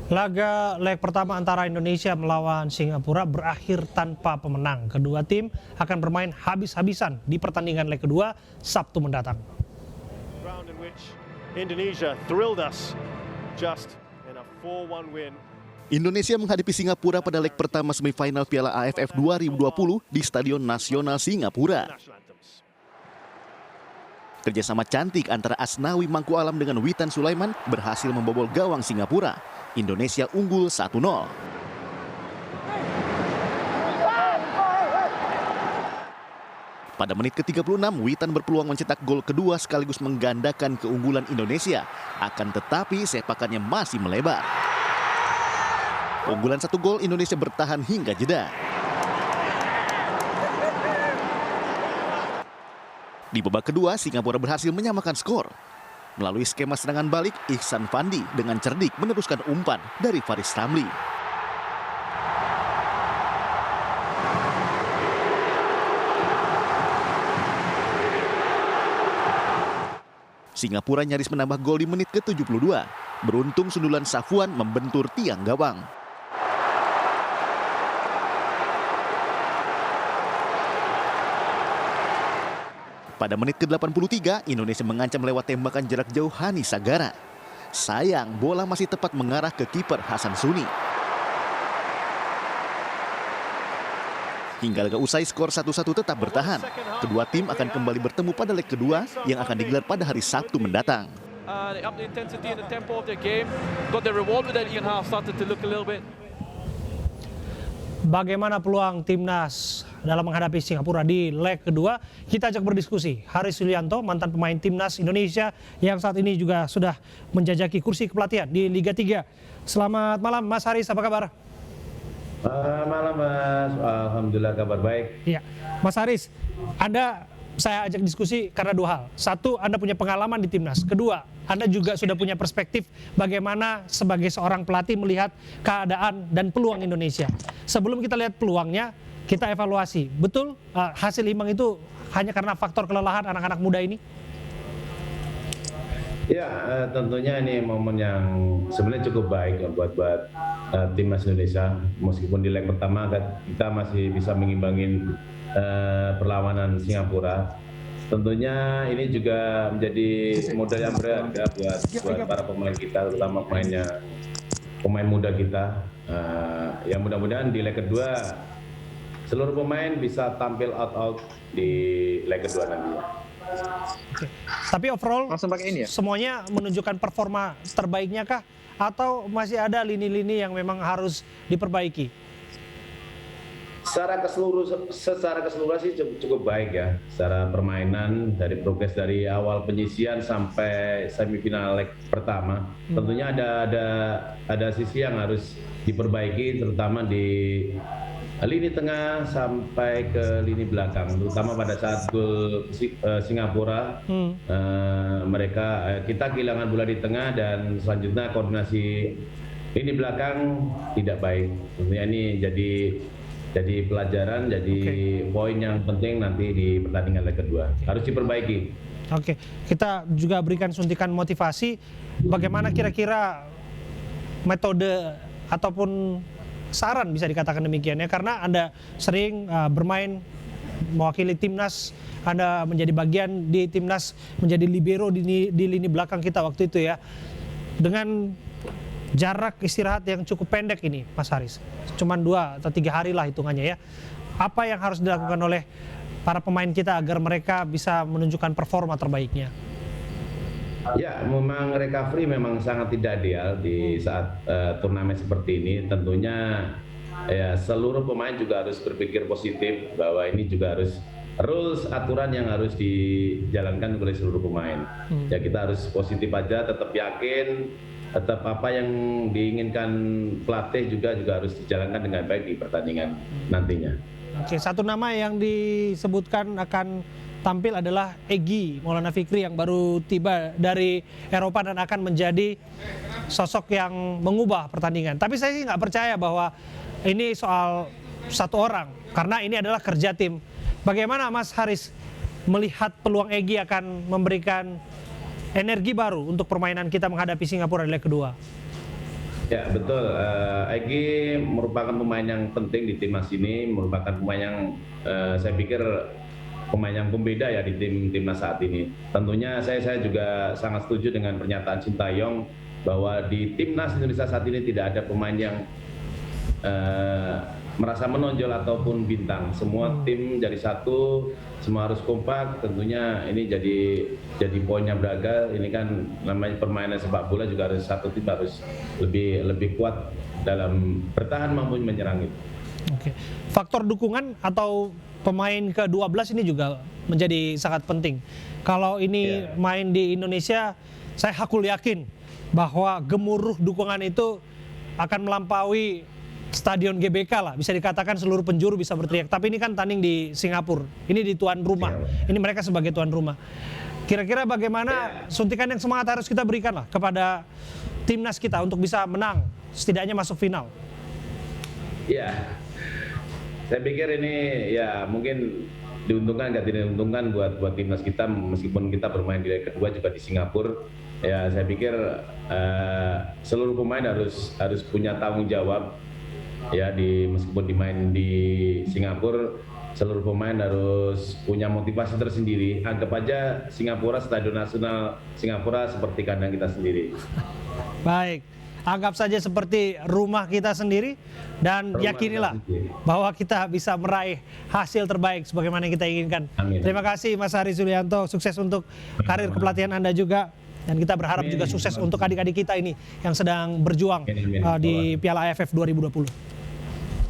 Laga leg pertama antara Indonesia melawan Singapura berakhir tanpa pemenang. Kedua tim akan bermain habis-habisan di pertandingan leg kedua Sabtu mendatang. Round in which Indonesia thrilled us just in a 4-1 win. Indonesia menghadapi Singapura pada leg pertama semifinal Piala AFF 2020 di Stadion Nasional Singapura. Kerjasama cantik antara Asnawi Mangku Alam dengan Witan Sulaiman berhasil membobol gawang Singapura. Indonesia unggul 1-0. Pada menit ke-36, Witan berpeluang mencetak gol kedua sekaligus menggandakan keunggulan Indonesia. Akan tetapi sepakannya masih melebar. Unggulan 1 gol Indonesia bertahan hingga jeda. Di babak kedua, Singapura berhasil menyamakan skor. Melalui skema serangan balik, Ihsan Fandi dengan cerdik meneruskan umpan dari Faris Ramli. Singapura nyaris menambah gol di menit ke-72. Beruntung sundulan Safwan membentur tiang gawang. Pada menit ke-83, Indonesia mengancam lewat tembakan jarak jauh Hani Sagara. Sayang, bola masih tepat mengarah ke kiper Hasan Suni. Hingga laga usai, skor 1-1 tetap bertahan. Kedua tim akan kembali bertemu pada leg kedua yang akan digelar pada hari Sabtu mendatang. Bagaimana peluang timnas dalam menghadapi Singapura di leg kedua? Kita ajak berdiskusi Haris Yulianto, mantan pemain timnas Indonesia yang saat ini juga sudah menjajaki kursi kepelatihan di Liga 3. Selamat malam Mas Haris, apa kabar? Malam Mas, alhamdulillah kabar baik. Iya, Mas Haris, saya ajak diskusi karena dua hal. Satu, Anda punya pengalaman di timnas. Kedua, Anda juga sudah punya perspektif bagaimana sebagai seorang pelatih melihat keadaan dan peluang Indonesia. Sebelum kita lihat peluangnya, kita evaluasi. Betul hasil imbang itu hanya karena faktor kelelahan anak-anak muda ini? Ya, tentunya ini momen yang sebenarnya cukup baik buat timnas Indonesia. Meskipun di leg pertama kita masih bisa mengimbangin perlawanan Singapura. Tentunya ini juga menjadi modal yang berharga buat para pemain kita, terutama pemain muda kita. Yang mudah-mudahan di leg kedua seluruh pemain bisa tampil out di leg kedua nantinya. Oke. Tapi overall semuanya menunjukkan performa terbaiknya kah? Atau masih ada lini-lini yang memang harus diperbaiki? Secara keseluruhan sih cukup baik ya. Secara permainan, dari progres dari awal penyisian sampai semifinal leg pertama, tentunya ada sisi yang harus diperbaiki, terutama di lini tengah sampai ke lini belakang, terutama pada saat gol Singapura. Kita kehilangan bola di tengah dan selanjutnya koordinasi lini belakang tidak baik. Tentunya ini jadi pelajaran, jadi poin yang penting nanti di pertandingan leg kedua. Harus diperbaiki. Oke, kita juga berikan suntikan motivasi. Bagaimana kira-kira metode ataupun saran bisa dikatakan demikian ya, karena Anda sering bermain mewakili timnas, Anda menjadi bagian di timnas, menjadi libero di lini belakang kita waktu itu ya. Dengan jarak istirahat yang cukup pendek ini Mas Haris, cuman 2 atau 3 hari lah hitungannya ya. Apa yang harus dilakukan oleh para pemain kita agar mereka bisa menunjukkan performa terbaiknya? Ya, memang recovery memang sangat tidak ideal di saat turnamen seperti ini. Tentunya ya seluruh pemain juga harus berpikir positif bahwa ini juga harus rules, aturan yang harus dijalankan oleh seluruh pemain. Ya kita harus positif aja, tetap yakin, tetap apa yang diinginkan pelatih juga harus dijalankan dengan baik di pertandingan nantinya. Oke, satu nama yang disebutkan akan tampil adalah Egy Maulana Fikri yang baru tiba dari Eropa dan akan menjadi sosok yang mengubah pertandingan. Tapi saya sih nggak percaya bahwa ini soal satu orang, karena ini adalah kerja tim. Bagaimana Mas Haris melihat peluang Egy akan memberikan energi baru untuk permainan kita menghadapi Singapura di leg kedua? Ya betul, Egy merupakan pemain yang penting di timnas ini, merupakan pemain yang saya pikir pemain yang pembeda ya di timnas saat ini. Tentunya saya juga sangat setuju dengan pernyataan Sintayong bahwa di timnas Indonesia saat ini tidak ada pemain yang merasa menonjol ataupun bintang. Semua tim jadi satu, semua harus kompak. Tentunya ini jadi poinnya Braga. Ini kan namanya permainan sepak bola, juga harus satu tim harus lebih kuat dalam bertahan maupun menyerang itu. Oke. Faktor dukungan atau pemain ke-12 ini juga menjadi sangat penting. Kalau ini main di Indonesia, saya hakul yakin bahwa gemuruh dukungan itu akan melampaui Stadion GBK lah, bisa dikatakan seluruh penjuru bisa berteriak. Tapi ini kan tanding di Singapura, ini di tuan rumah, ini mereka sebagai tuan rumah. Kira-kira bagaimana suntikan yang semangat harus kita berikan lah kepada timnas kita untuk bisa menang, setidaknya masuk final? Ya, saya pikir ini ya mungkin diuntungkan, nggak tidak diuntungkan buat timnas kita, meskipun kita bermain di leg kedua juga di Singapura. Ya, saya pikir seluruh pemain harus punya tanggung jawab. Ya, meskipun dimain di Singapura, seluruh pemain harus punya motivasi tersendiri. Anggap aja Singapura, Stadion Nasional Singapura seperti kandang kita sendiri. Baik, anggap saja seperti rumah kita sendiri dan yakinilah bahwa kita bisa meraih hasil terbaik sebagaimana yang kita inginkan. Amin. Terima kasih Mas Haris Yulianto, sukses untuk karir kepelatihan Anda juga. Dan kita berharap juga sukses untuk adik-adik kita ini yang sedang berjuang di Piala AFF 2020.